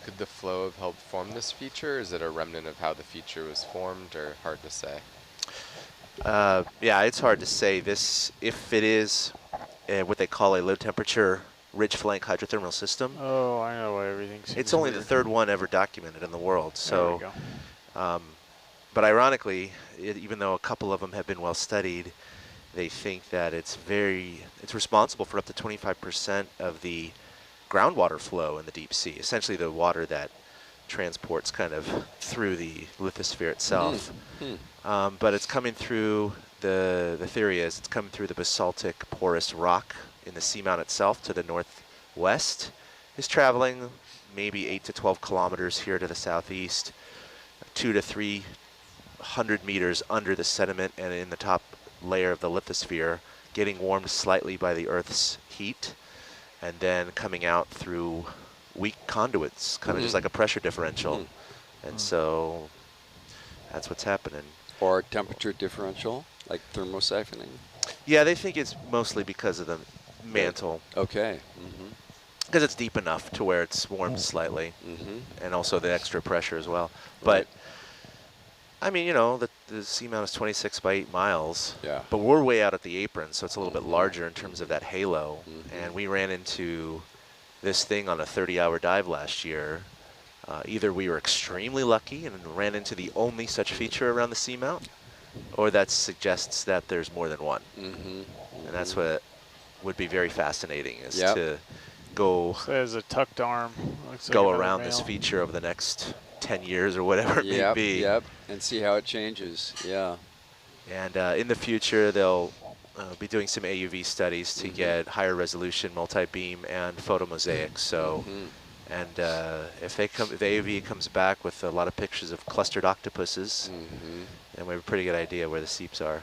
Could the flow have helped form this feature? Is it a remnant of how the feature was formed, or hard to say? Yeah, it's hard to say. This, if it is what they call a low temperature ridge flank hydrothermal system, Oh, I know why everything seems it's only weird. the third one ever documented in the world. There we So, go. but ironically, even though a couple of them have been well studied, they think that it's responsible for up to 25% of the groundwater flow in the deep sea, essentially the water that transports kind of through the lithosphere itself. But it's coming through, the theory is it's coming through the basaltic porous rock in the seamount itself to the northwest. Is traveling maybe 8 to 12 kilometers here to the southeast, 200 to 300 meters under the sediment and in the top layer of the lithosphere, getting warmed slightly by the Earth's heat, and then coming out through weak conduits, kind of just like a pressure differential. And so that's what's happening. Or temperature differential, like thermosiphoning? Yeah, they think it's mostly because of the mantle. Okay. Because it's deep enough to where it's warmed slightly, and also the extra pressure as well. But, I mean, you know, the seamount is 26 by 8 miles, but we're way out at the apron, so it's a little bit larger in terms of that halo. And we ran into this thing on a 30-hour dive last year. Either we were extremely lucky and ran into the only such feature around the seamount, or that suggests that there's more than one. And that's what would be very fascinating, is to go So there's a tucked arm. go around this feature over the next 10 years or whatever it may be. And see how it changes, And in the future, they'll be doing some AUV studies to get higher resolution multi-beam and photomosaics. So, and if the AUV comes back with a lot of pictures of clustered octopuses, then we have a pretty good idea where the seeps are.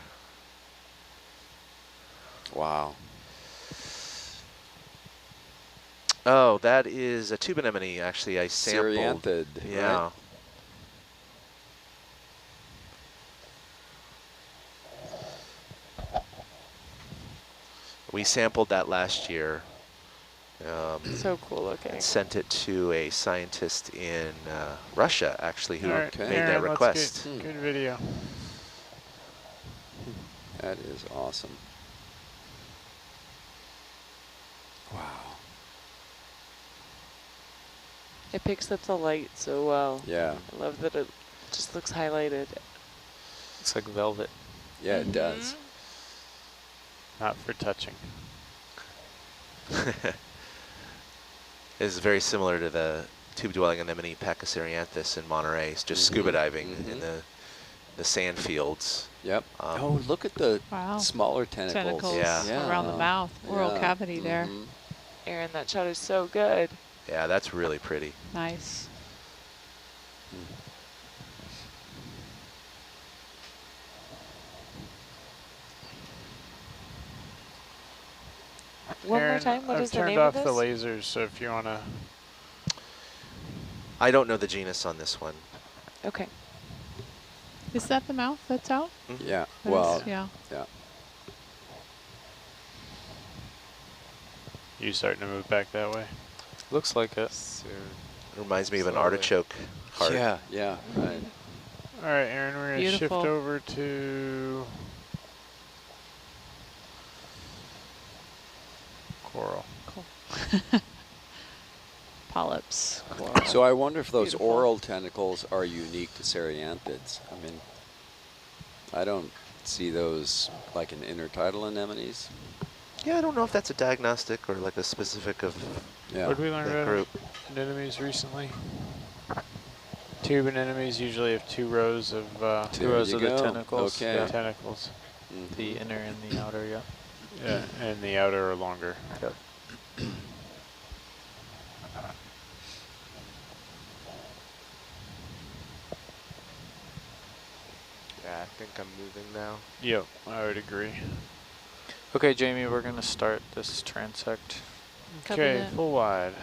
Wow. Oh, that is a tube anemone, actually. I sampled. Serianthid, yeah. right? We sampled that last year. So cool looking. And sent it to a scientist in Russia, actually, who made Aaron, that request. Good video. That is awesome. Wow. It picks up the light so well. Yeah. I love that it just looks highlighted. Looks like velvet. Yeah, it does. Not for touching. This is very similar to the tube-dwelling anemone Pachyserianthus in Monterey. It's just scuba diving in the sand fields. Yep. Oh, look at the smaller tentacles. Around the mouth, oral cavity there. Aaron, that shot is so good. Yeah, that's really pretty. Nice. One Aaron, more time, what is the name I've of turned off this? the lasers, so if you want to... I don't know the genus on this one. Okay. Is that the mouth that's out? Yeah, That well, is, yeah. You starting to move back that way? Looks like it. It reminds me of an artichoke heart. Yeah, right. All right, Aaron, we're going to shift Beautiful. over to coral. Cool. Polyps. Coral. So I wonder if those Beautiful. oral tentacles are unique to Serianthids. I mean, I don't see those like in intertidal anemones. Yeah, I don't know if that's a diagnostic or like a specific of What did we learn that about group. anemones recently? Tube anemones usually have two rows of Two rows of the tentacles. Okay. Yeah. tentacles. The inner and the outer, yeah. Yeah, and the outer are longer. Yep. Yeah, I think I'm moving now. Yep, I would agree. Okay, Jamie, we're going to start this transect. Copy Okay, that. full wide.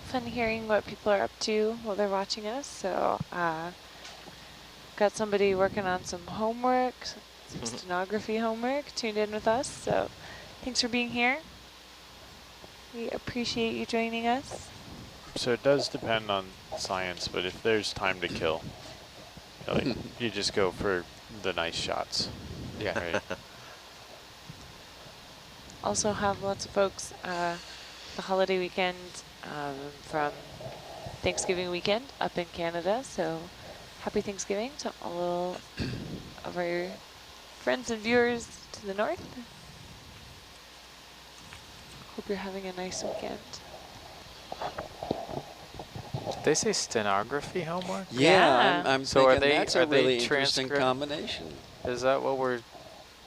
Fun hearing what people are up to while they're watching us. So got somebody working on some homework, some stenography homework, tuned in with us. So thanks for being here. We appreciate you joining us. So it does depend on science, but if there's time to kill, like, you just go for the nice shots. Yeah. Right. Also have lots of folks the holiday weekend from Thanksgiving weekend up in Canada. So happy Thanksgiving to all of our friends and viewers to the north. Hope you're having a nice weekend. Did they say stenography homework? Yeah. I'm So are thinking they- that's are a they really interesting transcript- combination. Is that what we're?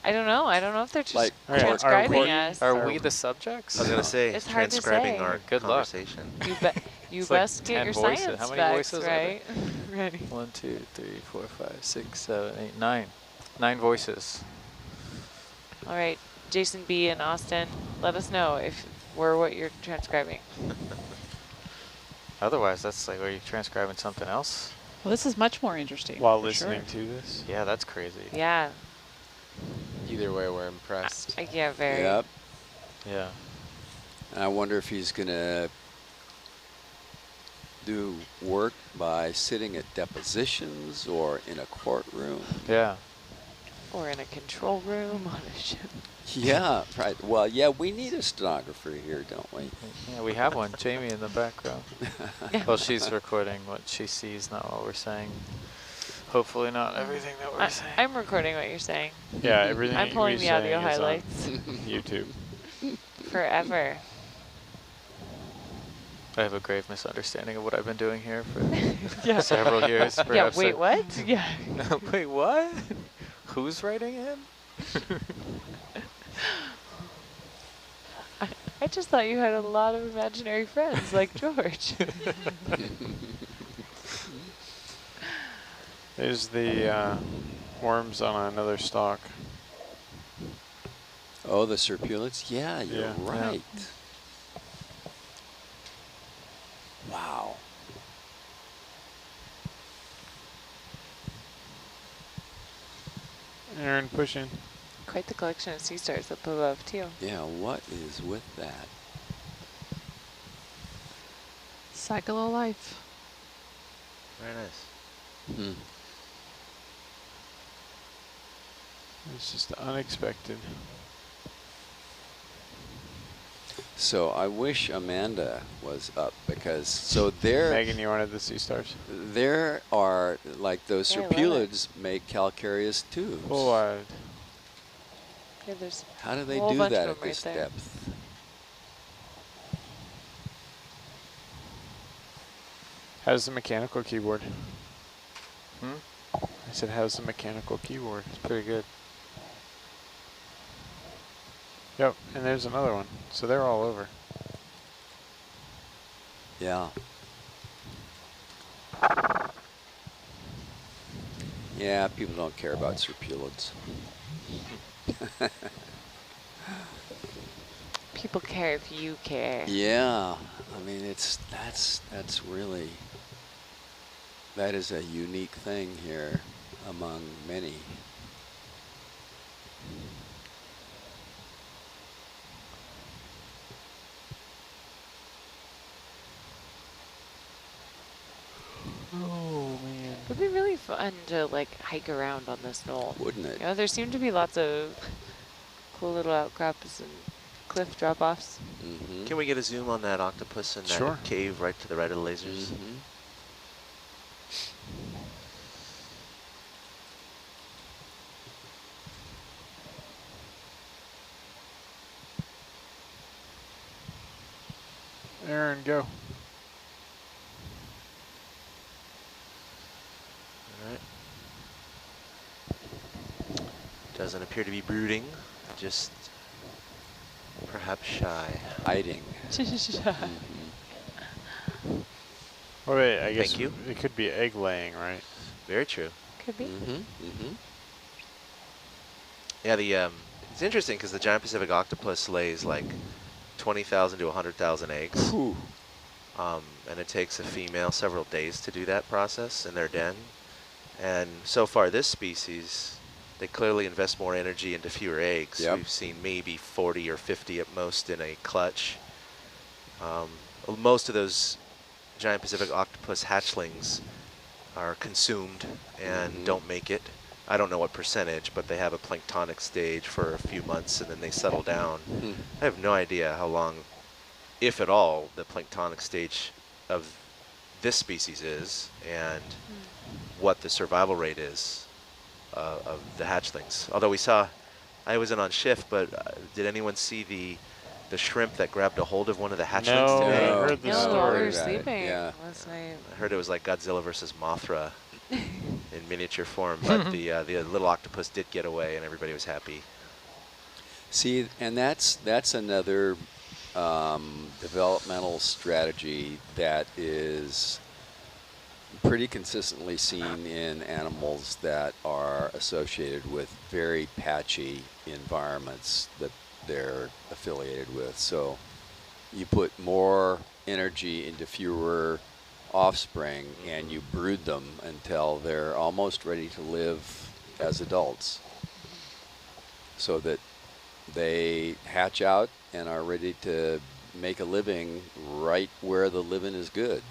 I don't know. I don't know if they're just Like, transcribing us. Are we the subjects? I was going to say, It's hard to transcribing say. our Good luck. conversation. You It's like best get 10 your voices. science How many specs, voices are there? right? Ready. 1, 2, 3, 4, 5, 6, 7, 8, 9. 9 voices. All right, Jason B. and Austin, let us know if we're what you're transcribing. Otherwise, that's like, are you transcribing something else? Well, this is much more interesting. While for listening sure. to this. Yeah, that's crazy. Yeah. Either way, we're impressed. Yeah, very. Yep. Yeah. And I wonder if he's going to do work by sitting at depositions or in a courtroom. Yeah. Or in a control room on a ship. Yeah, right. Well, yeah, we need a stenographer here, don't we? Yeah, we have one. Jamie in the background. Well, she's recording what she sees, not what we're saying. Hopefully not everything that we're saying. I'm recording what you're saying. Yeah, everything I'm pulling we're the audio saying is on highlights. YouTube. Forever. I have a grave misunderstanding of what I've been doing here for Yeah. several years. Yeah, Perhaps wait, what? Yeah. Wait, what? Who's writing in? I just thought you had a lot of imaginary friends like George. There's the worms on another stalk. Oh, the serpulates? Yeah, you're Yeah. right. Wow. Aaron pushing. Quite the collection of sea stars up above, too. Yeah, what is with that? Cycle of life. Very nice. Hmm. It's just unexpected. So I wish Amanda was up because so there Megan, you wanted the sea stars? there are like those Yeah, I love it. serpulids make calcareous tubes. Full wide. Yeah, there's How do they whole do bunch that of at them this right there. depth? How's the mechanical keyboard? Hmm? I said, how's the mechanical keyboard? It's pretty good. Yep, and there's another one. So they're all over. Yeah. Yeah, people don't care about serpulids. People care if you care. Yeah, I mean that's really that is a unique thing here among many. Oh, man. It would be really fun to like hike around on this knoll. Wouldn't it? You know, there seem to be lots of cool little outcrops and cliff drop-offs. Mm-hmm. Can we get a zoom on that octopus in that Sure. cave right to the right of the lasers? Mm-hmm. Aaron, go. All right. Doesn't appear to be brooding, just perhaps shy. Hiding. Mm-hmm. Oh, wait, I guess Thank you. it could be egg laying, right? Very true. Could be. Mm-hmm. Mm-hmm. Yeah, it's interesting because the giant Pacific octopus lays like 20,000 to 100,000 eggs. Whew. And it takes a female several days to do that process in their den. And so far this species, they clearly invest more energy into fewer eggs. Yep. We've seen maybe 40 or 50 at most in a clutch. Most of those giant Pacific octopus hatchlings are consumed and don't make it. I don't know what percentage, but they have a planktonic stage for a few months and then they settle down. I have no idea how long, if at all, the planktonic stage of this species is and what the survival rate is of the hatchlings. Although I wasn't on shift, but did anyone see the shrimp that grabbed a hold of one of the hatchlings No, today? I heard the No, we story. were about it, sleeping yeah. last night. I heard it was like Godzilla versus Mothra in miniature form, but the little octopus did get away and everybody was happy. See, and that's another developmental strategy that is pretty consistently seen in animals that are associated with very patchy environments that they're affiliated with. So you put more energy into fewer offspring and you brood them until they're almost ready to live as adults, so that they hatch out and are ready to make a living right where the living is good.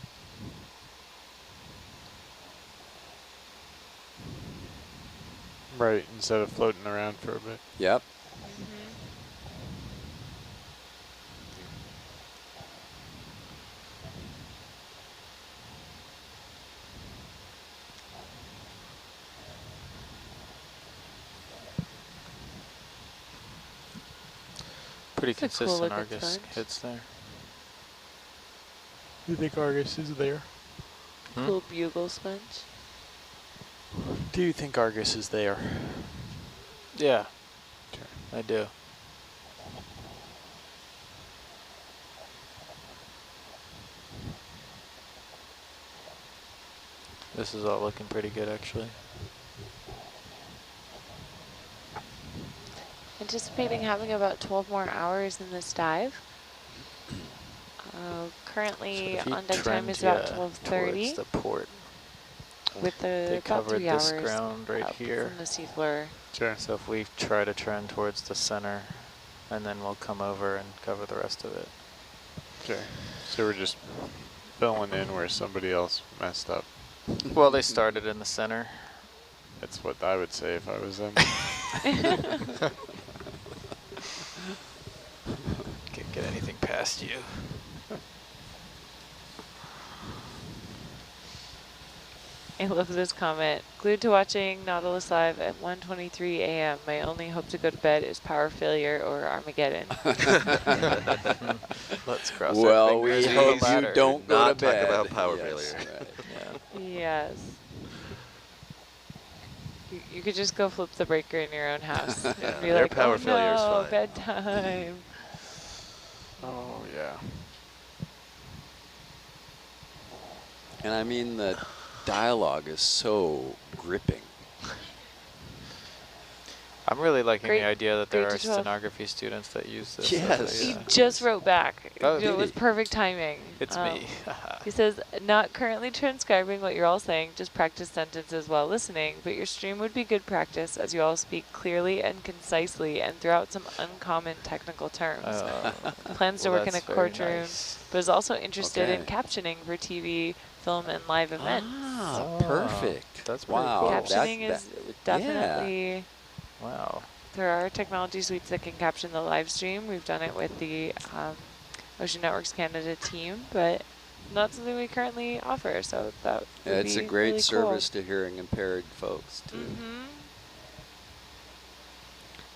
Right, instead of floating around for a bit. Yep. Pretty It's a cool consistent looking Argus sponge. hits there. You think Argus is there? Cool bugle sponge. Do you think Argus is there? Yeah, Okay. I do. This is all looking pretty good, actually. Anticipating having about 12 more hours in this dive. Currently if you on deck time trend, is about yeah, 12:30 towards the port. with They about covered 3 this hours ground right up here. from the seafloor. Sure. So if we try to trend towards the center, and then we'll come over and cover the rest of it. Okay. So we're just filling in where somebody else messed up. Well, they started in the center. That's what I would say if I was them. Can't get anything past you. I love this comment. Glued to watching Nautilus Live at 1:23 a.m. My only hope to go to bed is power failure or Armageddon. Let's cross Well, our we fingers. and hope the you ladder. don't go to Not talk bed. about power Yes, failure. right. Yeah. Yes. You could just go flip the breaker in your own house and be their like, power oh failure is no, fine." bedtime. Oh, yeah. And I mean, the dialogue is so gripping. I'm really liking Grade- the idea that there grade are to 12. stenography students that use this. Yes. He Yeah. just wrote back. Oh, it did was he? perfect timing. It's Um, me. He says, not currently transcribing what you're all saying, just practice sentences while listening, but your stream would be good practice as you all speak clearly and concisely and throw out some uncommon technical terms. Plans to well, work in a that's very courtroom, nice. but is also interested in Okay. captioning for TV, film, and live events. Ah, Oh, perfect. that's pretty wow. cool. Captioning is yeah. definitely, Wow. there are technology suites that can caption the live stream. We've done it with the Ocean Networks Canada team, but not something we currently offer, so that would It's be a great really service to hearing impaired folks, too.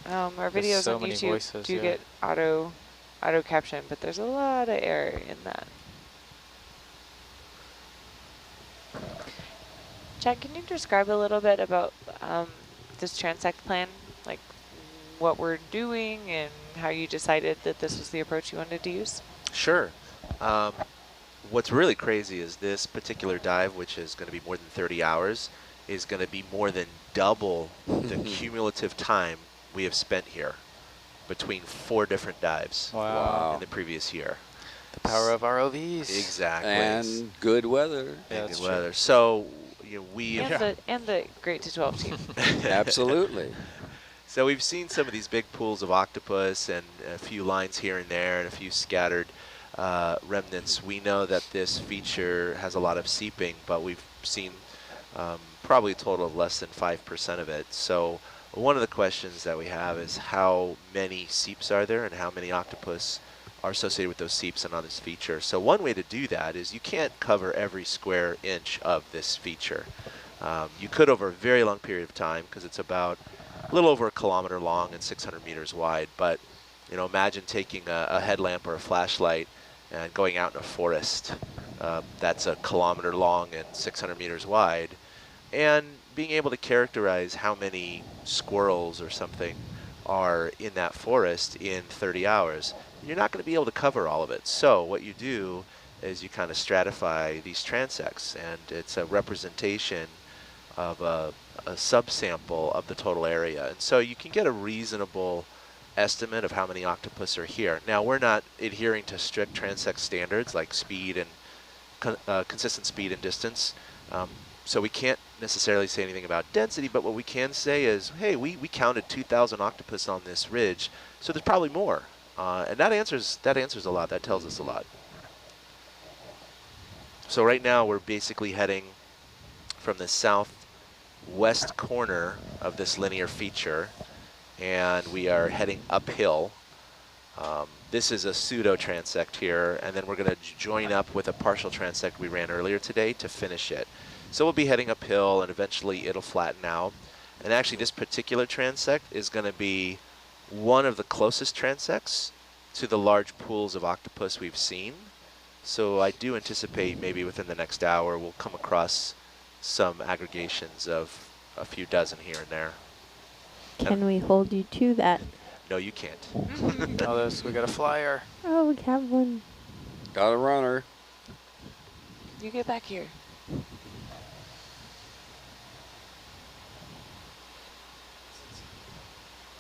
Cool. Our There's videos so on many YouTube voices, do yeah. get auto caption, but there's a lot of error in that. Chad, can you describe a little bit about this transect plan, like what we're doing and how you decided that this was the approach you wanted to use? Sure. What's really crazy is this particular dive, which is going to be more than 30 hours, is going to be more than double the cumulative time we have spent here between 4 different dives Wow. in the previous year. The power of ROVs. Exactly. And good weather. Yeah, And that's good true. weather. So we And the Great to 12 team. Absolutely. So we've seen some of these big pools of octopus and a few lines here and there and a few scattered remnants, we know that this feature has a lot of seeping, but we've seen probably a total of less than 5% of it. So one of the questions that we have is how many seeps are there and how many octopus are associated with those seeps and on this feature. So one way to do that is you can't cover every square inch of this feature. You could over a very long period of time, because it's about a little over 1 kilometer long and 600 meters wide. But you know, imagine taking a headlamp or a flashlight and going out in a forest that's 1 kilometer long and 600 meters wide, and being able to characterize how many squirrels or something are in that forest in 30 hours. You're not going to be able to cover all of it. So what you do is you kind of stratify these transects, and it's a representation of a subsample of the total area. And so you can get a reasonable estimate of how many octopus are here. Now, we're not adhering to strict transect standards like speed and consistent speed and distance. So we can't necessarily say anything about density, but what we can say is, hey, we counted 2,000 octopus on this ridge, so there's probably more. And that answers a lot. That tells us a lot. So right now we're basically heading from the southwest corner of this linear feature, and we are heading uphill. This is a pseudo transect here, and then we're going to join up with a partial transect we ran earlier today to finish it. So we'll be heading uphill, and eventually it'll flatten out. And actually this particular transect is going to be one of the closest transects to the large pools of octopus we've seen. So I do anticipate maybe within the next hour we'll come across some aggregations of a few dozen here and there. Can we hold you to that? No, you can't. Oh, we got a flyer. Oh, we have one. Got a runner. You get back here.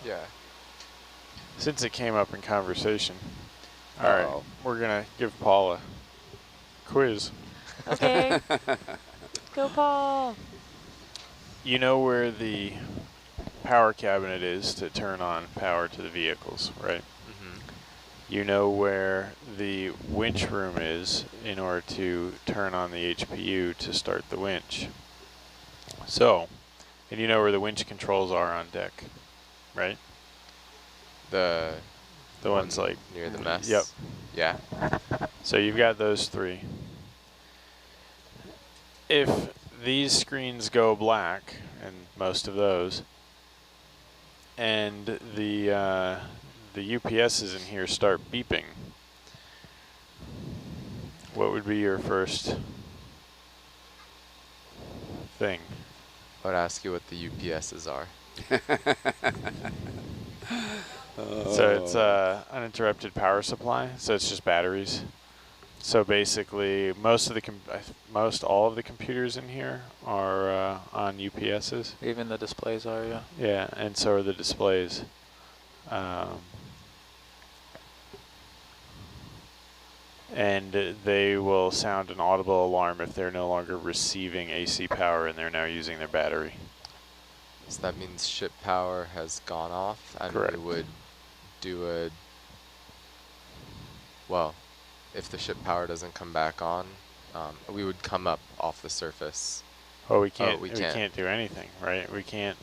Yeah. Since it came up in conversation, all right, we're going to give Paul a quiz. Okay. Go, Paul. You know where the power cabinet is to turn on power to the vehicles, right? Mm-hmm. You know where the winch room is in order to turn on the HPU to start the winch. So, and you know where the winch controls are on deck, right? The ones like near the mess. Yep. Yeah. So you've got those three. If these screens go black, and most of those, and the UPSs in here start beeping, what would be your first thing? I would ask you what the UPSs are. So it's uninterrupted power supply, so it's just batteries. So basically, most all of the computers in here are on UPSs. Even the displays are, yeah. Yeah, and so are the displays. And they will sound an audible alarm if they're no longer receiving AC power and they're now using their battery. So that means ship power has gone off, and Correct. we would do well, if the ship power doesn't come back on, we would come up off the surface. Oh, we can't. Oh, we we can't. can't do anything, right? We can't.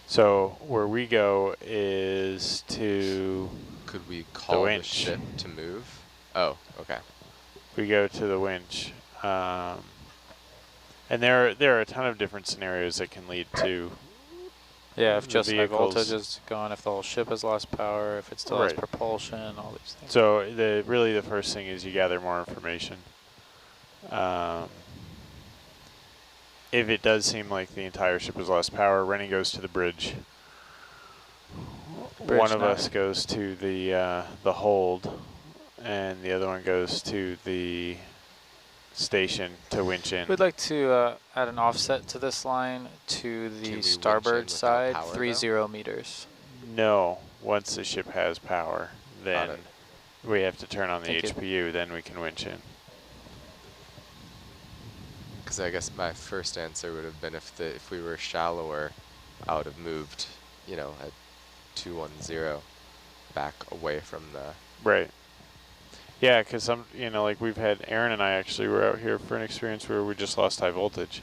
So where we go is to. Could we call the winch. ship to move? Oh, okay. We go to the winch, and there are a ton of different scenarios that can lead to. Yeah, if The just high vehicles. voltage is gone, if the whole ship has lost power, if it still has Right. propulsion, all these things. So really the first thing is you gather more information. If it does seem like the entire ship has lost power, Rennie goes to the bridge. Bridge One of nine. us goes to the hold, and the other one goes to the station to winch in. We'd like to add an offset to this line to Can we the winch in starboard without side, power, though? 30 meters. No, once the ship has power, then it. we have to turn on the Thank you. HPU, then we can winch in. Because I guess my first answer would have been if we were shallower, I would have moved, at 210 back away from the. Right. Yeah, because some, you know, like we've had Aaron and I actually were out here for an experience where we just lost high voltage.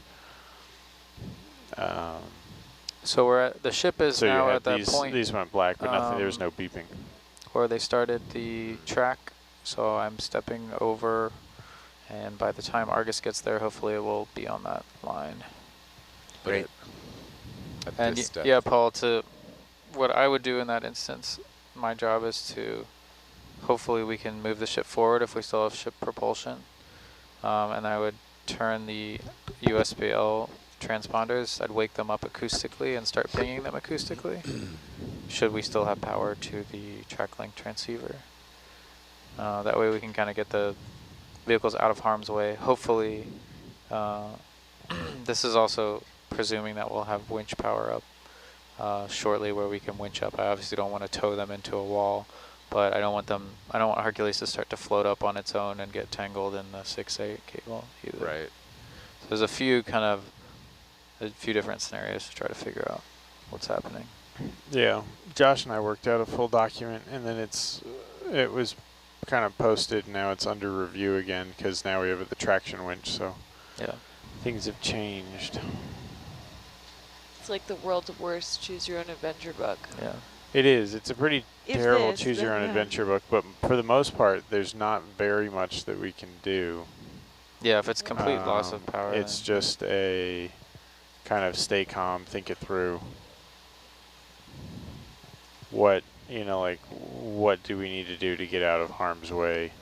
So we're at, the ship is So you now had at that these, point these went black, but nothing, there was no beeping. where they started the track. So I'm stepping over, and by the time Argus gets there, hopefully it will be on that line. Great. At And this step. yeah, Paul, what I would do in that instance, my job is to, hopefully we can move the ship forward if we still have ship propulsion. And I would turn the USBL transponders, I'd wake them up acoustically and start pinging them acoustically, should we still have power to the track link transceiver. That way we can kind of get the vehicles out of harm's way. Hopefully, this is also presuming that we'll have winch power up shortly where we can winch up. I obviously don't want to tow them into a wall, but I don't want Hercules to start to float up on its own and get tangled in the 6/8 cable either. Right. So there's a few different scenarios to try to figure out what's happening. Yeah, Josh and I worked out a full document, and then it was kind of posted. Now it's under review again because now we have the traction winch. So Yeah. things have changed. It's like the world's worst choose-your-own-adventure book. Yeah. It is. It's a pretty If terrible this, choose then your own that. adventure book, but for the most part, there's not very much that we can do. Yeah, if it's complete loss of power. It's then- just a kind of stay calm, think it through. What, you know, like what do we need to do to get out of harm's way,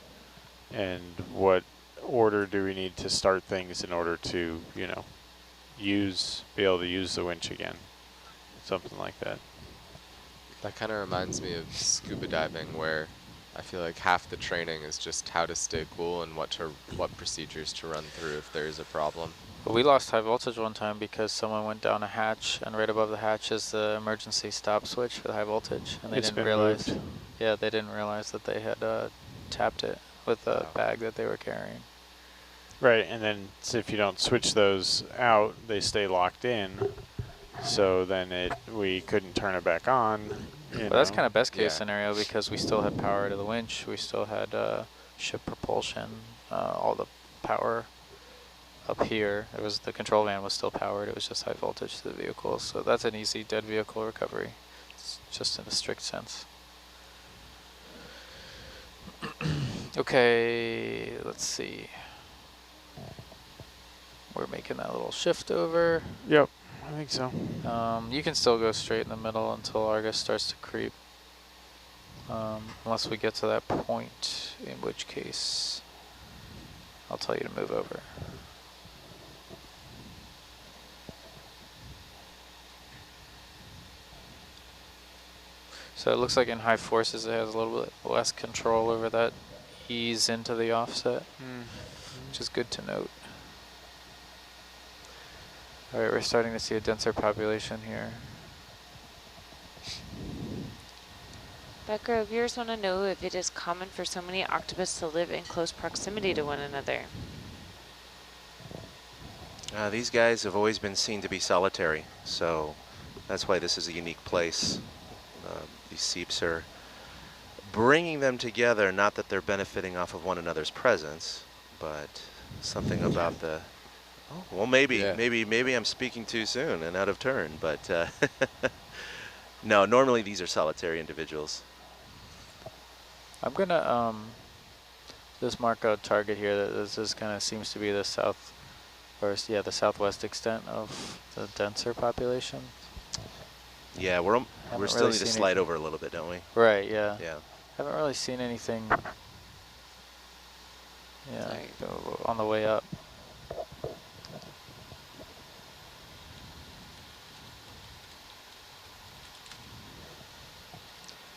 and what order do we need to start things in order to, you know, be able to use the winch again, something like that. That kind of reminds me of scuba diving, where I feel like half the training is just how to stay cool and what procedures to run through if there is a problem. But we lost high voltage one time because someone went down a hatch, and right above the hatch is the emergency stop switch for the high voltage, and they It's didn't been realize. moved. Yeah, they didn't realize that they had tapped it with the bag that they were carrying. Right, and then if you don't switch those out, they stay locked in. So then we couldn't turn it back on. But that's kind of best case Yeah. scenario because we still had power to the winch, we still had ship propulsion, all the power up here. It was the control van was still powered. It was just high voltage to the vehicle, so that's an easy dead vehicle recovery. It's just in a strict sense. Okay, let's see. We're making that little shift over. Yep, I think so. You can still go straight in the middle until Argus starts to creep. Unless we get to that point, in which case I'll tell you to move over. So it looks like in high forces it has a little bit less control over that ease into the offset, which is good to note. Alright, we're starting to see a denser population here. Becca, viewers want to know if it is common for so many octopus to live in close proximity to one another. These guys have always been seen to be solitary, so that's why this is a unique place. These seeps are bringing them together, not that they're benefiting off of one another's presence, but something about the, oh, well, maybe I'm speaking too soon and out of turn, but no, normally these are solitary individuals. I'm gonna just mark a target here that this kind of seems to be the the southwest extent of the denser population. Yeah, we're still really need to seen slide anything. over a little bit, don't we? Right, yeah. Yeah. Haven't really seen anything Sorry. on the way up.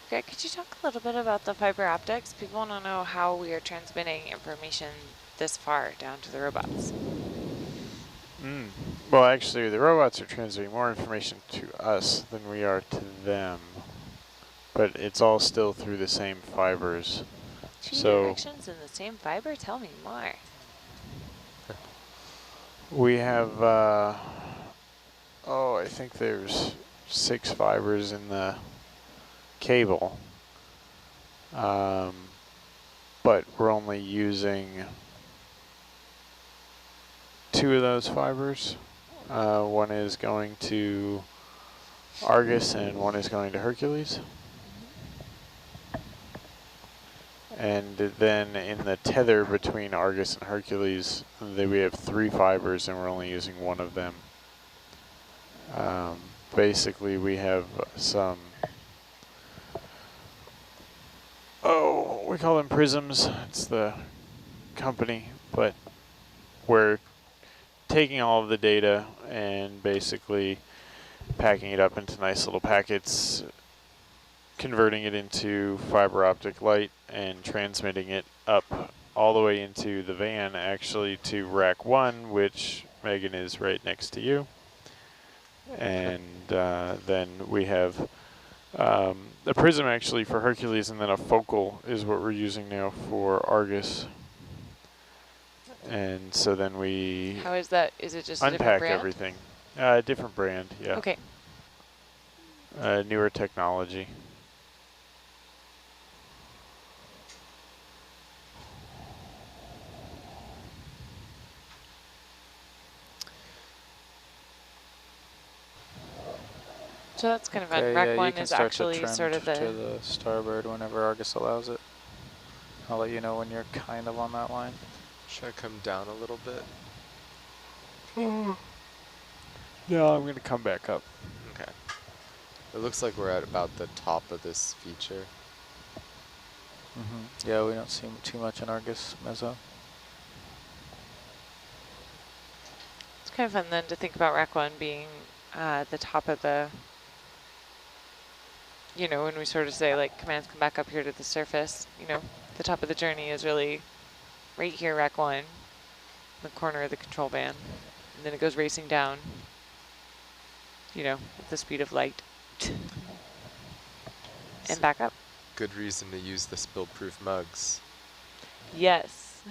Greg, could you talk a little bit about the fiber optics? People want to know how we are transmitting information this far down to the robots. Well, actually, the robots are transmitting more information to us than we are to them, but it's all still through the same fibers. Two So directions in the same fiber? Tell me more. we have, I think there's 6 fibers in the cable. but we're only using 2 of those fibers. One is going to Argus and one is going to Hercules. And then in the tether between Argus and Hercules, we have 3 fibers and we're only using 1 of them. Basically we have some, we call them prisms. It's the company, but we're taking all of the data and basically packing it up into nice little packets, converting it into fiber optic light and transmitting it up all the way into the van, actually to rack 1, which Megan is right next to you. And then we have a prism actually for Hercules, and then a focal is what we're using now for Argus. And so then we How is that? Is it just a different unpack brand? everything. Different brand, yeah. Okay. Newer technology. So that's kind of fun. Okay, Rack yeah, you 1 can is start actually to sort of trend to the... the starboard whenever Argus allows it. I'll let you know when you're kind of on that line. Should I come down a little bit? No, I'm going to come back up. Okay. It looks like we're at about the top of this feature. Yeah, we don't see too much in Argus meso. It's kind of fun then to think about Rack 1 being the top of the, you know, when we sort of say like commands come back up here to the surface, you know, the top of the journey is really right here, Rack 1, the corner of the control van. And then it goes racing down, you know, at the speed of light and back up. Good reason to use the spill-proof mugs. Yes.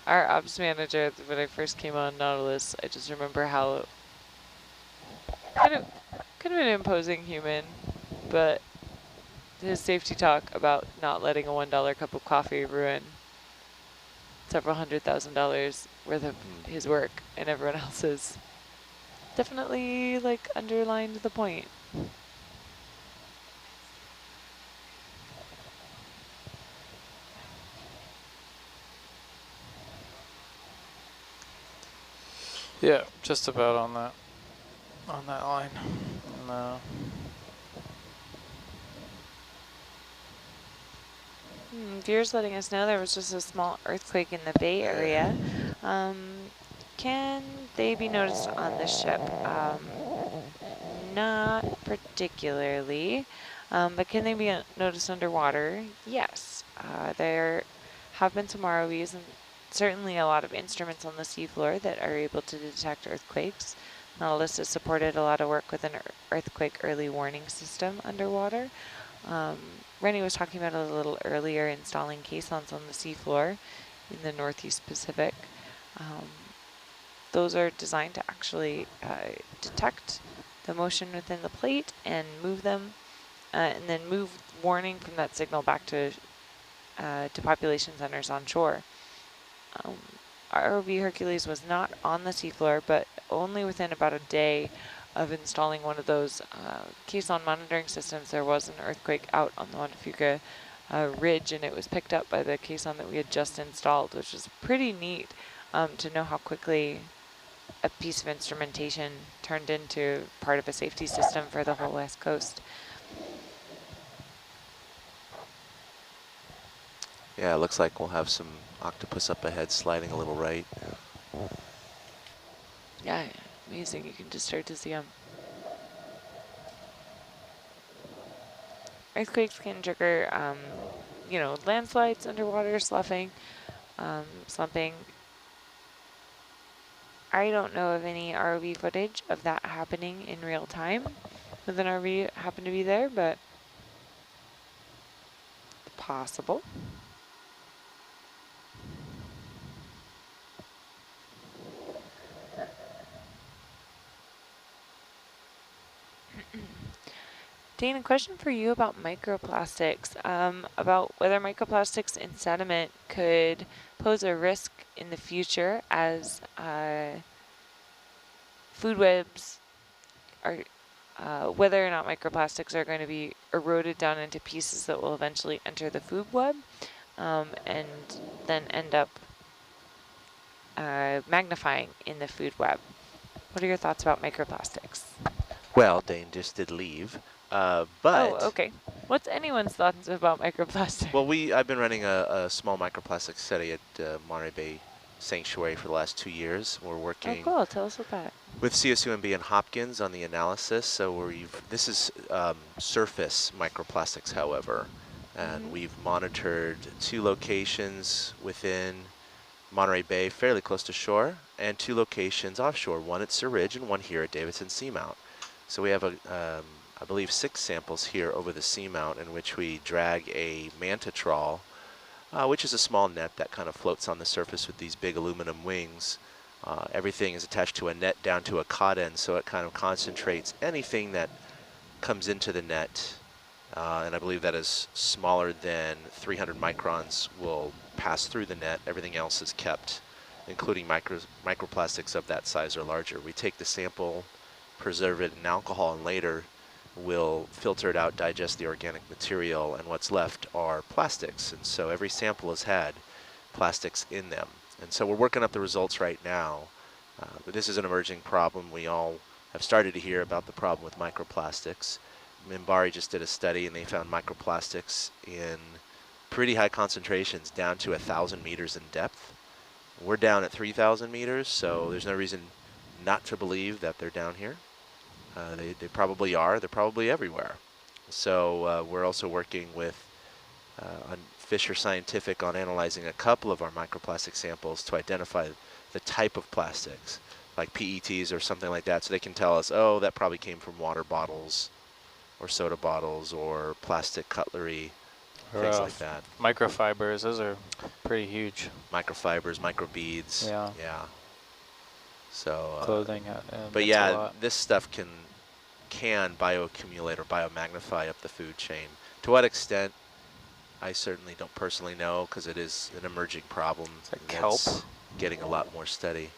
Our ops manager, when I first came on Nautilus, I just remember how kind of an imposing human, but his safety talk about not letting a $1 cup of coffee ruin several $100,000 worth of his work and everyone else's definitely like underlined the point. Yeah, just about on that line. No. Veer's letting us know there was just a small earthquake in the Bay Area. Can they be noticed on the ship? Not particularly, but can they be noticed underwater? Yes. There have been some ROVs and certainly a lot of instruments on the seafloor that are able to detect earthquakes. Nautilus has supported a lot of work with an earthquake early warning system underwater. Rennie was talking about it a little earlier, installing caissons on the seafloor in the Northeast Pacific. Those are designed to actually detect the motion within the plate and move them, and then move warning from that signal back to population centers on shore. ROV Hercules was not on the seafloor, but only within about a day of installing one of those caisson monitoring systems, there was an earthquake out on the Montefuga ridge, and it was picked up by the caisson that we had just installed, which was pretty neat to know how quickly a piece of instrumentation turned into part of a safety system for the whole West Coast. Yeah, it looks like we'll have some octopus up ahead sliding a little right. Yeah, amazing. You can just start to see them. Earthquakes can trigger, you know, landslides underwater, sloughing, slumping. I don't know of any ROV footage of that happening in real time with an ROV happen to be there, but possible. Dane, a question for you about microplastics, about whether microplastics in sediment could pose a risk in the future as food webs are, whether or not microplastics are going to be eroded down into pieces that will eventually enter the food web and then end up magnifying in the food web. What are your thoughts about microplastics? Well, Dane just did leave, but... Oh, okay. What's anyone's thoughts about microplastics? Well, I've been running a small microplastic study at Monterey Bay Sanctuary for the last 2 years. We're working cool. Tell us about it. with CSUMB and Hopkins on the analysis. So this is surface microplastics, however, and we've monitored 2 locations within Monterey Bay, fairly close to shore, and 2 locations offshore, one at Sur Ridge and one here at Davidson Seamount. So we have, I believe, 6 samples here over the seamount in which we drag a manta trawl, which is a small net that kind of floats on the surface with these big aluminum wings. Everything is attached to a net down to a cod end, so it kind of concentrates anything that comes into the net. And I believe that is smaller than 300 microns will pass through the net. Everything else is kept, including microplastics of that size or larger. We take the sample, preserve it in alcohol, and later we'll filter it out, digest the organic material, and what's left are plastics. And so every sample has had plastics in them. And so we're working up the results right now. But this is an emerging problem. We all have started to hear about the problem with microplastics. Mimbari just did a study and they found microplastics in pretty high concentrations down to 1,000 meters in depth. We're down at 3,000 meters, so there's no reason not to believe that they're down here. They probably are. They're probably everywhere. So we're also working with on Fisher Scientific on analyzing a couple of our microplastic samples to identify the type of plastics, like PETs or something like that, so they can tell us, oh, that probably came from water bottles or soda bottles or plastic cutlery, things like that. Microfibers, those are pretty huge. Microfibers, microbeads. Yeah. Yeah. So. Clothing. But yeah, this stuff can bioaccumulate or biomagnify up the food chain. To what extent, I certainly don't personally know, because it is an emerging problem. It's like kelp. Getting a lot more study.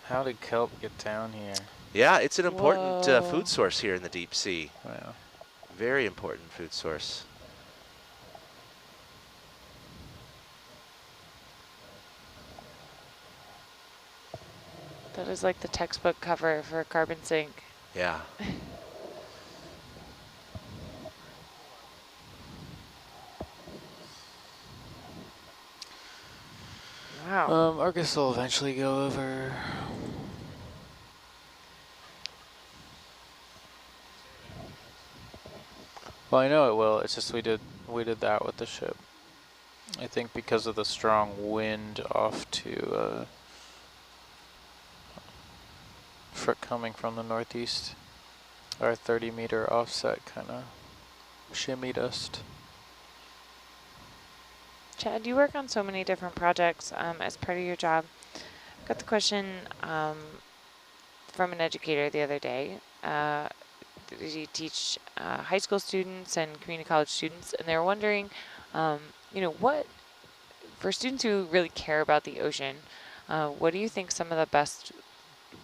How did kelp get down here? Yeah, it's an important food source here in the deep sea. Yeah. Very important food source. That is like the textbook cover for carbon sink. Yeah. Wow. Argus will eventually go over. Well, I know it will. It's just we did that with the ship. I think because of the strong wind off to coming from the northeast, our 30-meter offset kind of shimmied us. Chad, you work on so many different projects as part of your job. I got the question from an educator the other day. You teach high school students and community college students, and they're wondering, what, for students who really care about the ocean, what do you think some of the best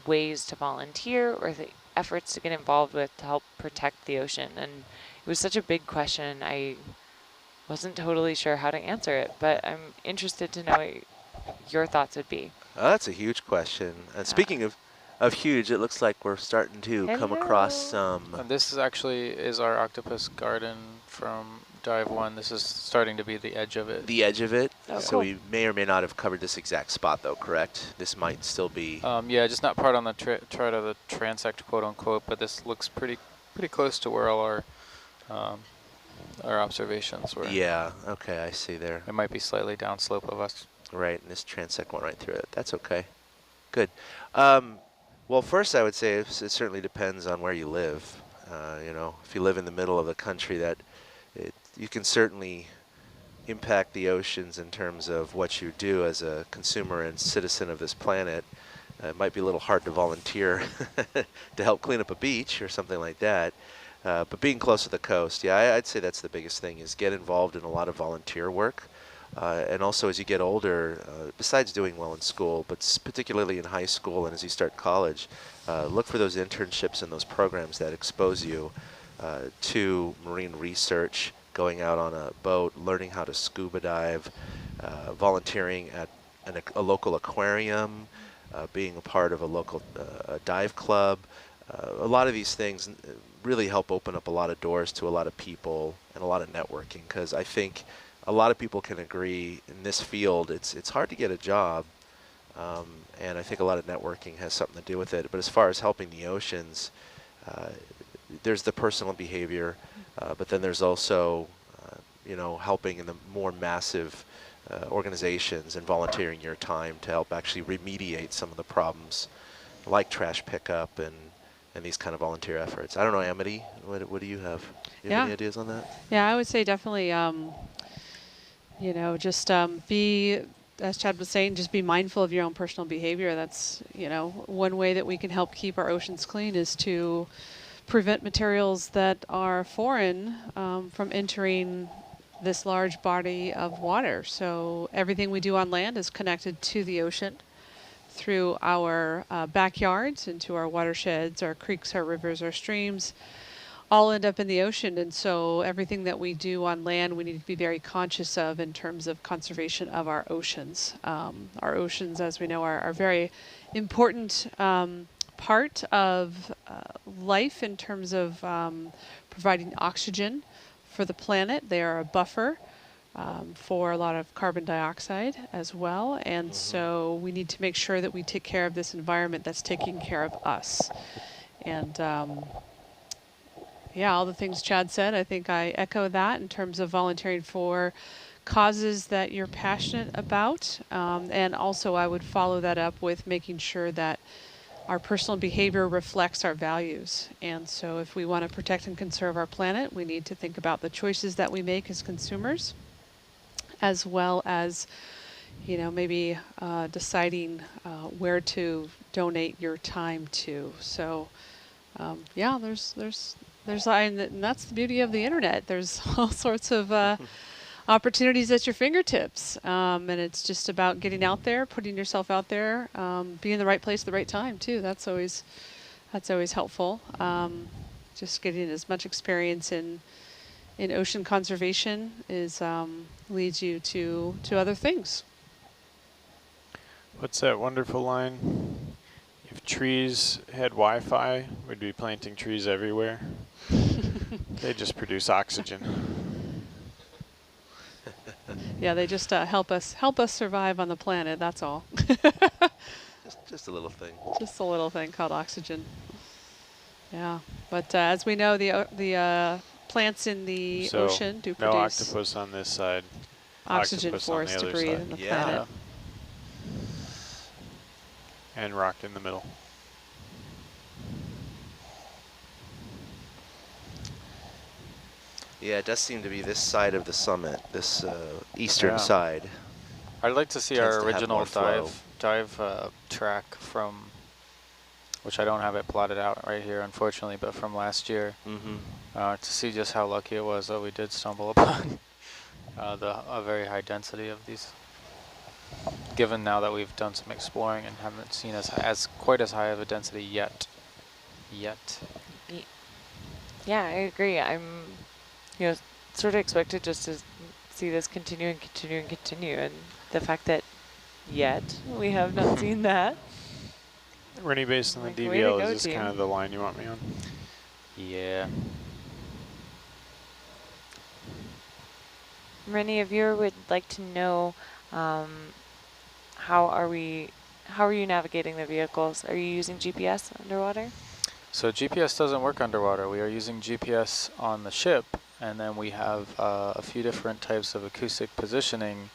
ways to volunteer or the efforts to get involved with to help protect the ocean? And it was such a big question. I wasn't totally sure how to answer it, but I'm interested to know what your thoughts would be. Oh, that's a huge question. And speaking of huge, it looks like we're starting to come across some. And this is our octopus garden from Dive 1. This is starting to be the edge of it. The edge of it. Oh, so cool. we may or may not have covered this exact spot, though, correct? This might still be. Yeah, just not part on the chart of the transect, quote unquote, but this looks pretty close to where all our observations were. Yeah, okay, I see there. It might be slightly downslope of us. Right, and this transect went right through it. That's okay. Good. Well, first I would say it certainly depends on where you live. If you live in the middle of the country, you can certainly impact the oceans in terms of what you do as a consumer and citizen of this planet. It might be a little hard to volunteer to help clean up a beach or something like that. But being close to the coast, yeah, I'd say that's the biggest thing, is get involved in a lot of volunteer work. And also as you get older, besides doing well in school, but particularly in high school and as you start college, look for those internships and those programs that expose you to marine research, going out on a boat, learning how to scuba dive, volunteering at a local aquarium, being a part of a local dive club. A lot of these things really help open up a lot of doors to a lot of people and a lot of networking, because I think a lot of people can agree in this field it's hard to get a job, and I think a lot of networking has something to do with it. But as far as helping the oceans, there's the personal behavior, but then there's also you know, helping in the more massive organizations and volunteering your time to help actually remediate some of the problems like trash pickup and these kind of volunteer efforts. I don't know, Amity, what do you have? Do you have any ideas on that? Yeah, I would say definitely, you know, just be, as Chad was saying, just be mindful of your own personal behavior. That's, you know, one way that we can help keep our oceans clean is to prevent materials that are foreign from entering this large body of water. So everything we do on land is connected to the ocean through our backyards, into our watersheds, our creeks, our rivers, our streams, all end up in the ocean. And so everything that we do on land, we need to be very conscious of in terms of conservation of our oceans. Our oceans, as we know, are a very important part of life in terms of providing oxygen for the planet. They are a buffer for a lot of carbon dioxide as well. And so we need to make sure that we take care of this environment that's taking care of us. And yeah, all the things Chad said, I think I echo that in terms of volunteering for causes that you're passionate about. And also I would follow that up with making sure that our personal behavior reflects our values. And so if we want to protect and conserve our planet, we need to think about the choices that we make as consumers, as well as, you know, maybe deciding where to donate your time to. So yeah, and that's the beauty of the internet. There's all sorts of opportunities at your fingertips, and it's just about getting out there, putting yourself out there, being in the right place at the right time too. That's always helpful. Just getting as much experience in ocean conservation is leads you to other things. What's that wonderful line? If trees had Wi-Fi, we'd be planting trees everywhere. They just produce oxygen. Yeah, they just help us survive on the planet. That's all. Just a little thing. Just a little thing called oxygen. Yeah, but as we know, the plants in the ocean do no produce octopus on this side. oxygen for us to breathe in the planet. And rock in the middle. Yeah, it does seem to be this side of the summit, this eastern side. I'd like to see our original dive track from, which I don't have it plotted out right here, unfortunately, but from last year, to see just how lucky it was that we did stumble upon a very high density of these. Given now that we've done some exploring and haven't seen as quite as high of a density yet. Yeah, I agree. I'm, you know, sort of expected just to see this continue and continue and continue, and the fact that yet we have not seen that. Rennie, based on the Like, DVL, way to is go, this kind of the line you want me on? Yeah. Rennie, a viewer would like to know, how are you navigating the vehicles? Are you using GPS underwater? So GPS doesn't work underwater. We are using GPS on the ship, and then we have a few different types of acoustic positioning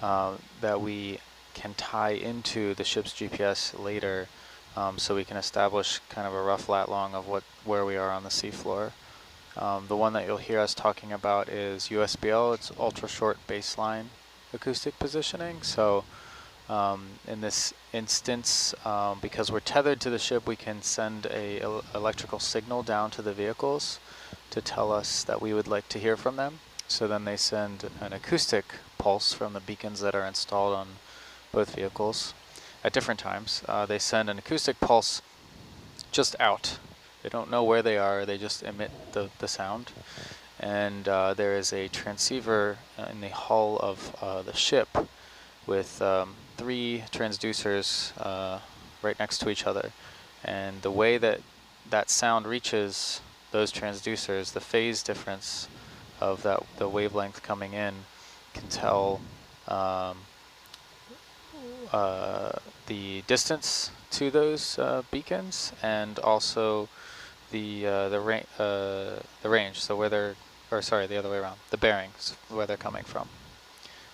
that we can tie into the ship's GPS later, so we can establish kind of a rough lat long of where we are on the seafloor. The one that you'll hear us talking about is USBL. It's ultra short baseline acoustic positioning. So In this instance, because we're tethered to the ship, we can send a electrical signal down to the vehicles to tell us that we would like to hear from them. So then they send an acoustic pulse from the beacons that are installed on both vehicles at different times. They send an acoustic pulse just out. They don't know where they are, they just emit the sound. And there is a transceiver in the hull of the ship with 3 transducers right next to each other. And the way that that sound reaches those transducers, the phase difference of the wavelength coming in can tell the distance to those beacons, and also the range. So where they're, or sorry, the other way around, the bearings, where they're coming from.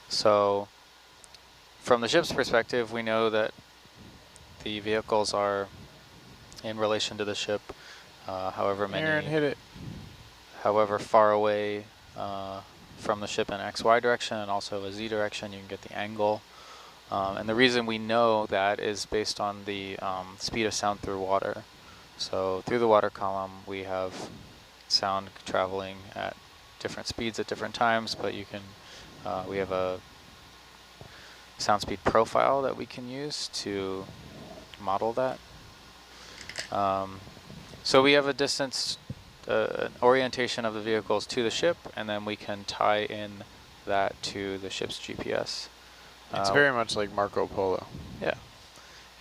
So from the ship's perspective, we know that the vehicles are in relation to the ship, however many, Aaron, hit it. however far away from the ship in XY direction, and also a Z direction. You can get the angle. And the reason we know that is based on the speed of sound through water. So through the water column, we have sound traveling at different speeds at different times, but you can, we have a sound speed profile that we can use to model that. So we have a distance, an orientation of the vehicles to the ship, and then we can tie in that to the ship's GPS. It's very much like Marco Polo. Yeah.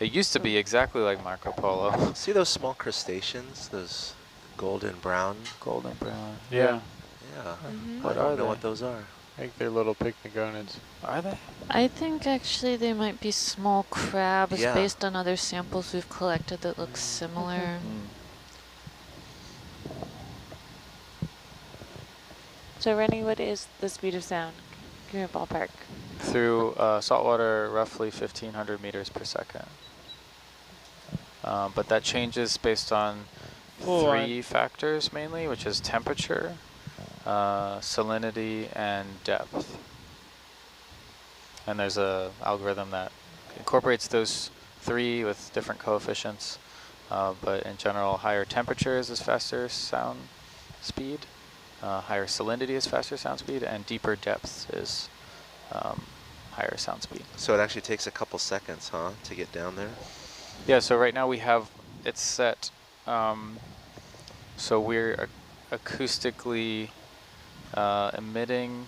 It used to be exactly like Marco Polo. See those small crustaceans, those golden brown? Golden brown. Yeah. Yeah. What I are don't know they? what those are. I think they're little picnogonids. Are they? I think actually they might be small crabs Yeah. based on other samples we've collected that look similar. So Rennie, what is the speed of sound? Give me a ballpark. Through saltwater, roughly 1,500 meters per second. But that changes based on 3 factors mainly, which is temperature, salinity, and depth. And there's a algorithm that incorporates those 3 with different coefficients. But in general, higher temperatures is faster sound speed, higher salinity is faster sound speed, and deeper depth is higher sound speed. So it actually takes a couple seconds, huh, to get down there? Yeah, so right now we have it set, so we're acoustically we're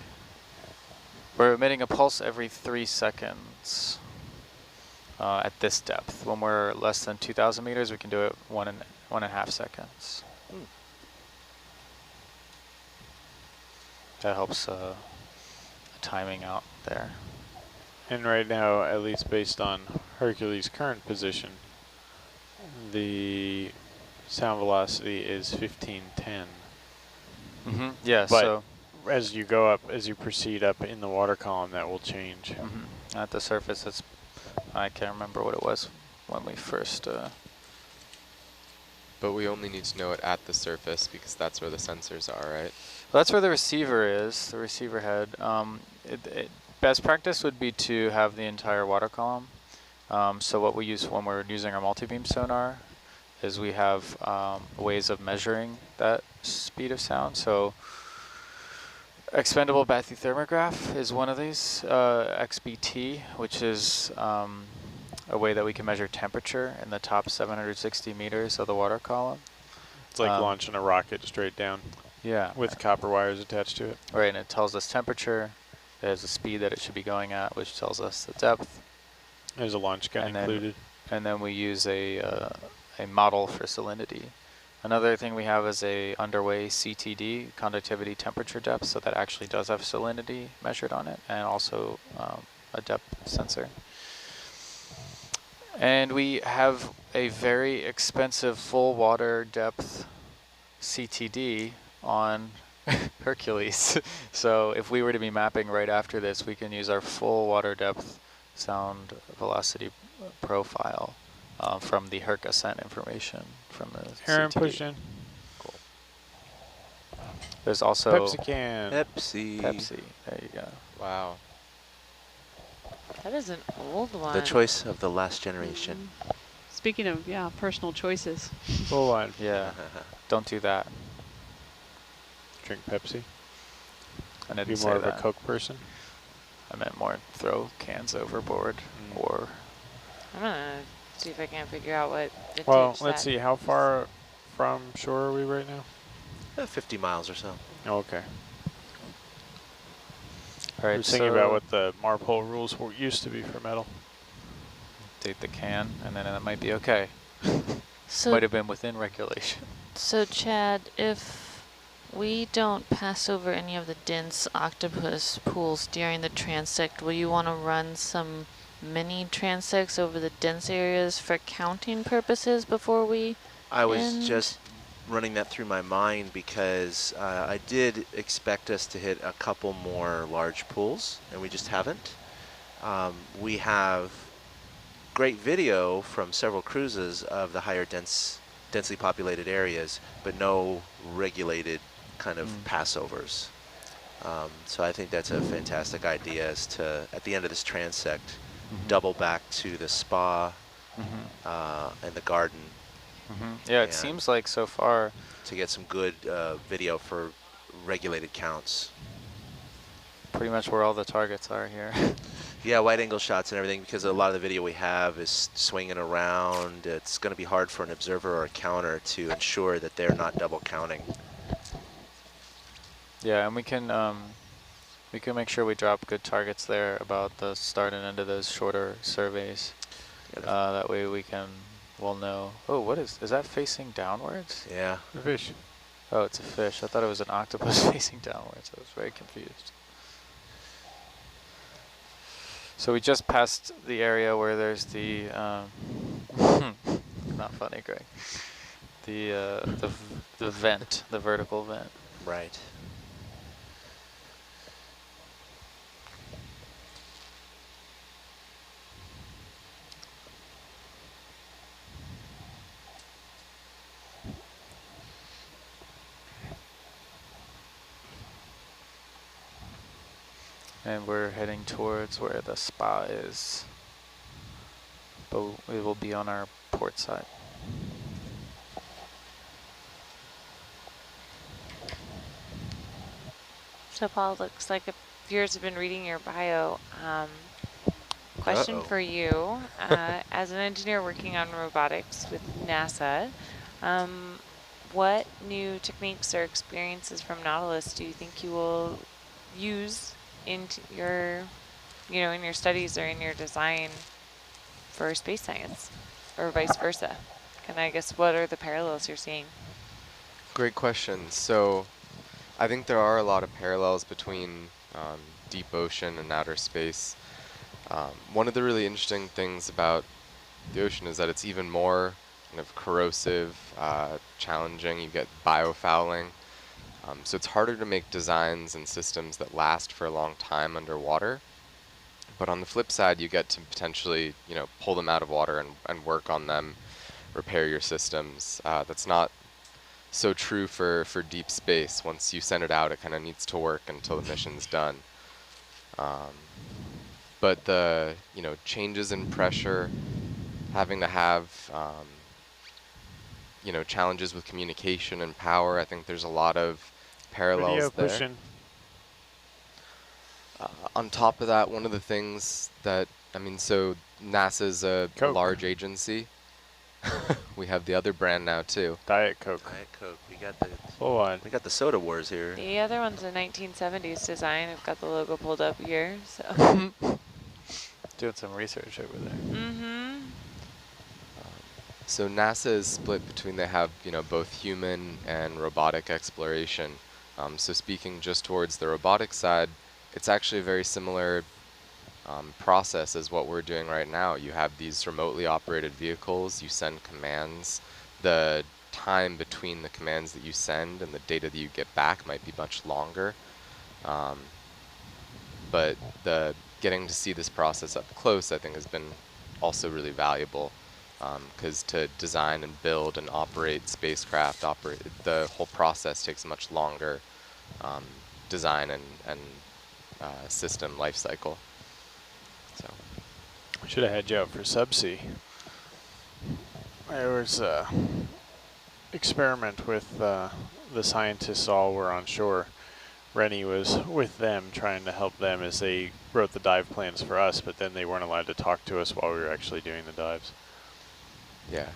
emitting a pulse every 3 seconds at this depth. When we're less than 2,000 meters, we can do it 1.5 seconds. That helps timing out there. And right now, at least based on Hercules' current position, the sound velocity is 1510. Yeah, But so as you go up, as you proceed up in the water column, that will change. at the surface, it's, I can't remember what it was when we first. But we only need to know it at the surface because that's where the sensors are, right? Well, that's where the receiver is, the receiver head. Best practice would be to have the entire water column. So what we use when we're using our multi-beam sonar is we have ways of measuring that speed of sound. So expendable bathythermograph is one of these, XBT, which is a way that we can measure temperature in the top 760 meters of the water column. It's like launching a rocket straight down. Yeah. With copper wires attached to it. Right, and it tells us temperature. There's a speed that it should be going at, which tells us the depth. There's a launch gun included. And then we use a model for salinity. Another thing we have is a underway CTD, conductivity temperature depth, so that actually does have salinity measured on it, and also a depth sensor. And we have a very expensive full water depth CTD on Hercules. So if we were to be mapping right after this, we can use our full water depth sound velocity profile from the Herc ascent information from the Aaron, CTD. push in. Cool. There's also Pepsi can. Pepsi. Pepsi. There you go. Wow. That is an old one. The choice of the last generation. Speaking of, yeah, personal choices. Full on. Yeah. Don't do that. Drink Pepsi. I didn't Be say more of that. a Coke person. I meant more throw cans overboard or. I'm gonna see if I can figure out what vintage Well, let's that see. How far from shore are we right now? 50 miles or so. Oh, okay. All I right, was thinking about so what the Marpole rules used to be for metal. take the can, and then it might be okay. So, Might have been within regulation. so Chad, if we don't pass over any of the dense octopus pools during the transect, will you want to run some mini transects over the dense areas for counting purposes before we I was end? just running that through my mind because I did expect us to hit a couple more large pools, and we just haven't. We have great video from several cruises of the higher densely populated areas, but no regulated kind of passovers. So I think that's a fantastic idea, is to, at the end of this transect, double back to the spa and the garden Yeah, it and seems like so far to get some good video for regulated counts. pretty much where all the targets are here. Yeah, wide angle shots and everything, because a lot of the video we have is swinging around. It's going to be hard for an observer or a counter to ensure that they're not double counting. Yeah, and we can make sure we drop good targets there about the start and end of those shorter surveys. That way we'll know. Oh, what is that facing downwards? Yeah. The fish. Oh, it's a fish. I thought it was an octopus facing downwards. I was very confused. So we just passed the area where there's the not funny, Greg. The vent, the vertical vent. Right. And we're heading towards where the spa is, but we will be on our port side. So Paul, looks like if viewers have been reading your bio, question for you. As an engineer working on robotics with NASA, what new techniques or experiences from Nautilus do you think you will use into your, in your studies or in your design for space science, or vice versa? And I guess what are the parallels you're seeing? Great question. So I think there are a lot of parallels between deep ocean and outer space. One of the really interesting things about the ocean is that it's even more kind of corrosive, challenging. You get biofouling. So it's harder to make designs and systems that last for a long time underwater. But on the flip side, you get to potentially, pull them out of water and work on them, repair your systems. That's not so true for deep space. Once you send it out, it kind of needs to work until the mission's done. But the, changes in pressure, having to have, challenges with communication and power, I think there's a lot of parallels there. Pushing. On top of that, one of the things that, so NASA's a large agency. We have the other brand now too. Diet Coke. Diet Coke. We got the Full on. we got the soda wars here. The other one's a 1970s design. I've got the logo pulled up here, so. Doing some research over there. Mm-hmm. So NASA is split between, they have, both human and robotic exploration. So speaking just towards the robotic side, it's actually a very similar process as what we're doing right now. You have these remotely operated vehicles, you send commands. The time between the commands that you send and the data that you get back might be much longer. But getting to see this process up close, I think, has been also really valuable. Because to design and build and operate spacecraft, the whole process takes a much longer design and system life cycle. So Should have had you out for subsea. There was a experiment with the scientists all were on shore. Rennie was with them trying to help them as they wrote the dive plans for us, but then they weren't allowed to talk to us while we were actually doing the dives. Yeah.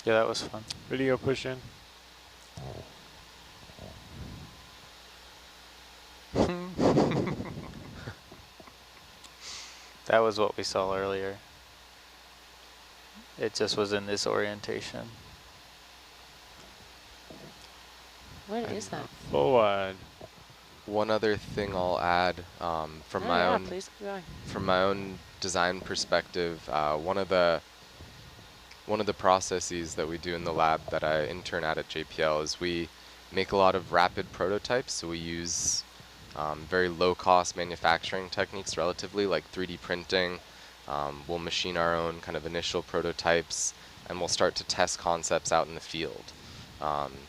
Yeah, that was fun. Video push in. That was what we saw earlier. It just was in this orientation. What is that? Full wide. One other thing I'll add from Oh, my yeah, own please keep going. from my own design perspective, one of the processes that we do in the lab that I intern at JPL is we make a lot of rapid prototypes. So we use very low-cost manufacturing techniques, relatively, like 3D printing. We'll machine our own kind of initial prototypes, and we'll start to test concepts out in the field.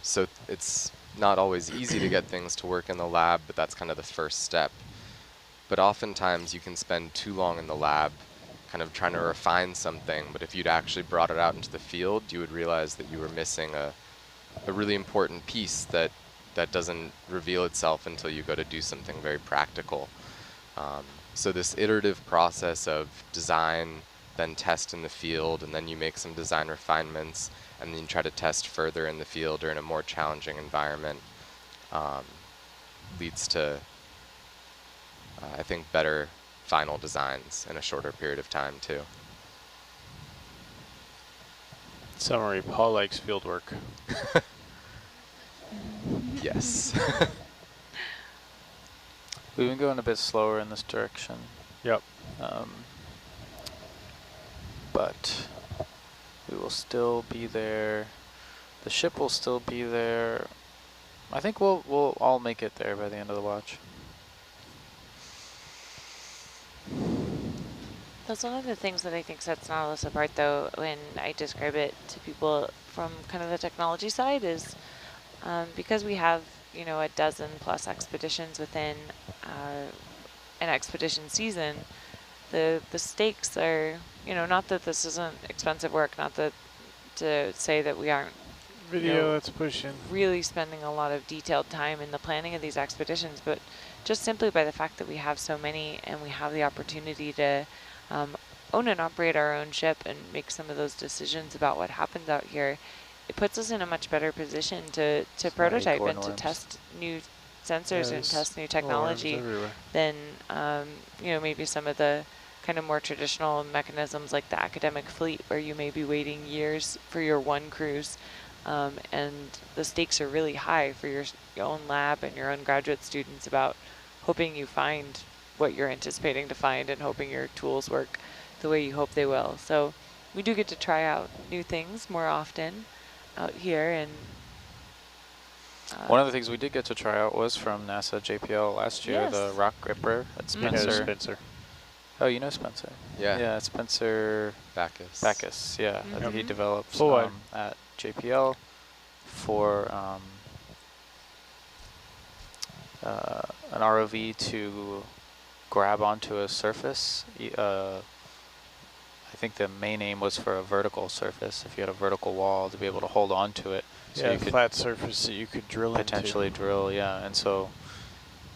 So it's not always easy to get things to work in the lab, but that's kind of the first step. But oftentimes you can spend too long in the lab kind of trying to refine something, but if you'd actually brought it out into the field, you would realize that you were missing a really important piece that doesn't reveal itself until you go to do something very practical. So this iterative process of design, then test in the field, and then you make some design refinements, and then you try to test further in the field or in a more challenging environment, leads to, I think, better final designs in a shorter period of time, too. Summary, Paul likes field work. Yes. We've been going a bit slower in this direction. Yep. But we will still be there. The ship will still be there. I think we'll all make it there by the end of the watch. That's one of the things that I think sets Nautilus apart, though, when I describe it to people from kind of the technology side, is because we have, you know, a dozen plus expeditions within an expedition season. The stakes are, you know, not that this isn't expensive work, not that to say that we aren't Video, let's push in. really spending a lot of detailed time in the planning of these expeditions, but just simply by the fact that we have so many and we have the opportunity to own and operate our own ship and make some of those decisions about what happens out here, it puts us in a much better position to prototype and to test new sensors and test new technology than you know, maybe some of the kind of more traditional mechanisms like the academic fleet, where you may be waiting years for your one cruise, and the stakes are really high for your own lab and your own graduate students about hoping you find what you're anticipating to find and hoping your tools work the way you hope they will. So we do get to try out new things more often out here. And one of the things we did get to try out was from NASA JPL last year, Yes. the rock gripper at Spencer. Spencer. Oh, you know Spencer? Yeah. Yeah, Spencer Bacchus. Bacchus, yeah, that he developed Full wide. at JPL for an ROV to grab onto a surface. I think the main aim was for a vertical surface, if you had a vertical wall, to be able to hold on to it. So Yeah, you could flat surface that you could drill potentially into. drill, yeah. And so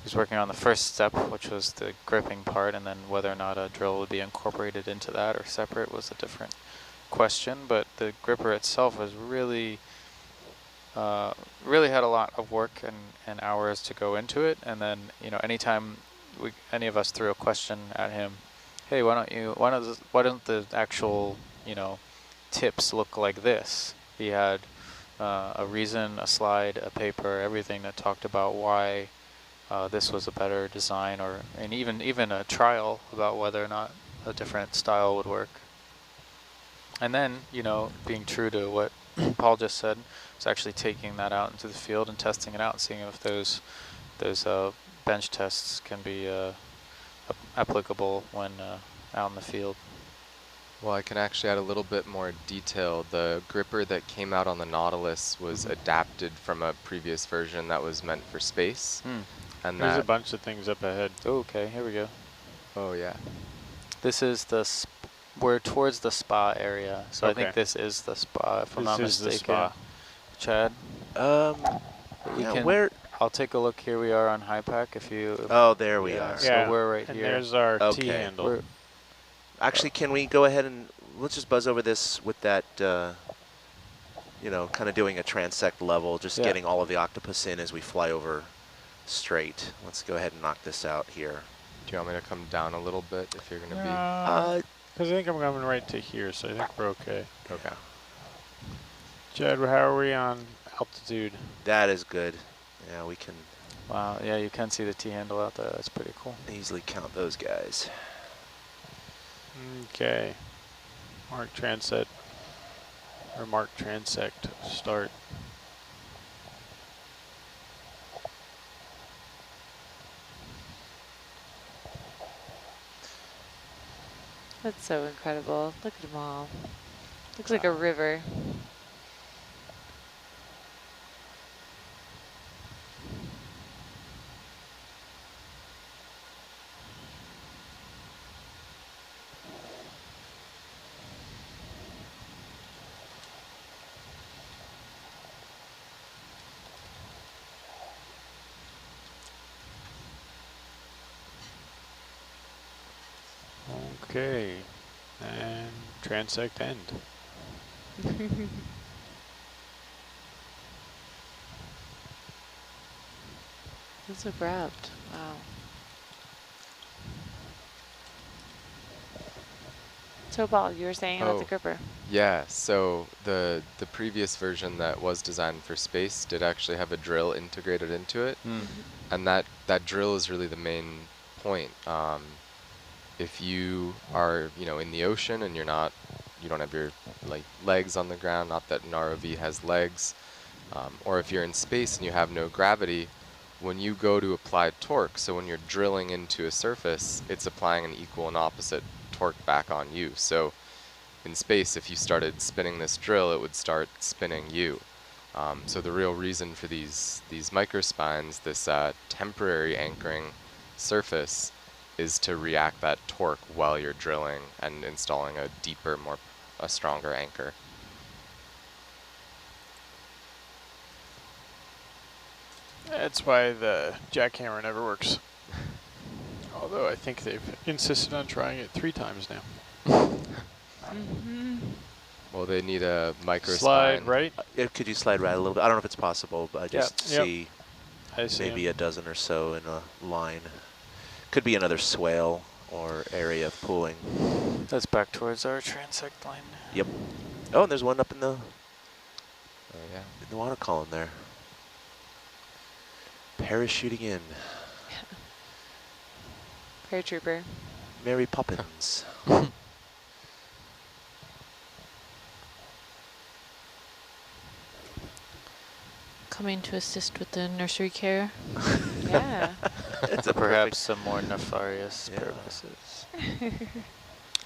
he was working on the first step, which was the gripping part, and then whether or not a drill would be incorporated into that or separate was a different question. But the gripper itself was really really had a lot of work and hours to go into it. And then, you know, anytime any of us threw a question at him, hey, why don't the actual, you know, tips look like this? He had a reason, a slide, a paper, everything that talked about why this was a better design, and even a trial about whether or not a different style would work. And then, you know, being true to what Paul just said, is actually taking that out into the field and testing it out and seeing if those bench tests can be applicable when out in the field. Well, I can actually add a little bit more detail. The gripper that came out on the Nautilus was adapted from a previous version that was meant for space. And There's a bunch of things up ahead. Okay, here we go. Oh, yeah. This is the We're towards the spa area, so I Okay. think this is the spa, if I'm not This is the mistaken. spa. Chad, we Yeah, can. where? I'll take a look. Here we are on high pack. If you. Oh, there we Yeah, are. so we're right and here. there's our Okay. T-handle. We're, Actually, can we go ahead and let's just buzz over this with that, you know, kind of doing a transect level, just Yeah. getting all of the octopus in as we fly over straight. Let's go ahead and knock this out here. Do you want me to come down a little bit if you're going to Because I think I'm coming right to here, so I think we're okay. be? Okay. Chad, how are we on altitude? That is good. Yeah, we can wow, yeah, you can see the T-handle out there. That's pretty cool. easily count those guys. Okay. Mark transect, or mark transect, start. That's so incredible. Look at them all. Looks like a river. Okay. And transect end. Those are grabbed. Wow. So Paul, you were saying about the Oh. gripper. Yeah, so the previous version that was designed for space did actually have a drill integrated into it, and that drill is really the main point. If you are, you know, in the ocean and you don't have your legs on the ground, not that an ROV has legs, or if you're in space and you have no gravity, when you go to apply torque, so when you're drilling into a surface, it's applying an equal and opposite torque back on you. So in space, if you started spinning this drill, it would start spinning you. So the real reason for these microspines, this temporary anchoring surface, is to react that torque while you're drilling and installing a deeper, a stronger anchor. That's why the jackhammer never works. Although I think they've insisted on trying it 3 times now. Well, they need a microspine. Slide right. Could you slide right a little bit? I don't know if it's possible, but I just see I see maybe him. a dozen or so in a line. Could be another swale or area of pooling. That's back towards our transect line. Yep. Oh, and there's one up in the Yeah. water column there. Parachuting in. Paratrooper. Mary Poppins. Coming to assist with the nursery care. Yeah. It's a Perhaps some more nefarious Yeah. purposes.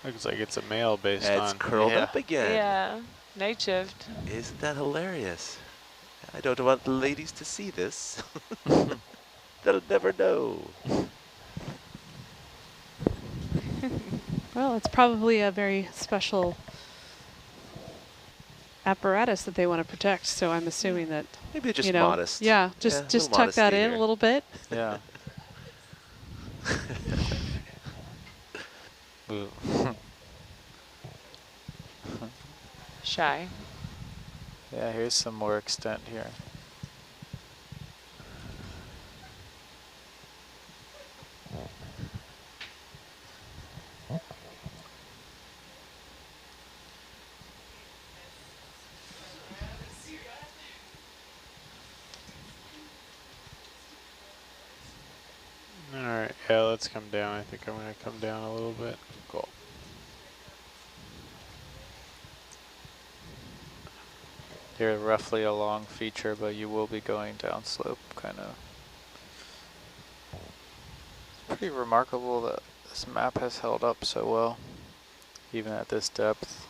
Looks like it's a male based It's on. curled Yeah. up again. Yeah. Night shift. Isn't that hilarious? I don't want the ladies to see this. They'll never know. Well, it's probably a very special apparatus that they want to protect. So I'm assuming that, Maybe they're just you know, modest. yeah, a just little tuck that modesty in here. a little bit. Yeah. Ooh. Shy. Yeah, here's some more extent here. All right, yeah, let's come down. I think I'm going to come down a little bit. Cool. You're roughly a long feature, but you will be going downslope, kind of. It's pretty remarkable that this map has held up so well, even at this depth.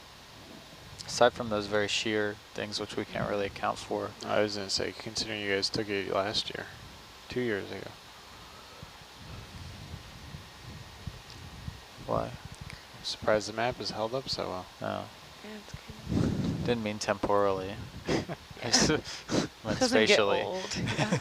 Aside from those very sheer things which we can't really account for. I was going to say, considering you guys took it last year, 2 years ago. Why? Surprised the map has held up so well. Oh, Yeah, it's good. didn't mean temporally. I just meant Doesn't get spatially. old. Yeah.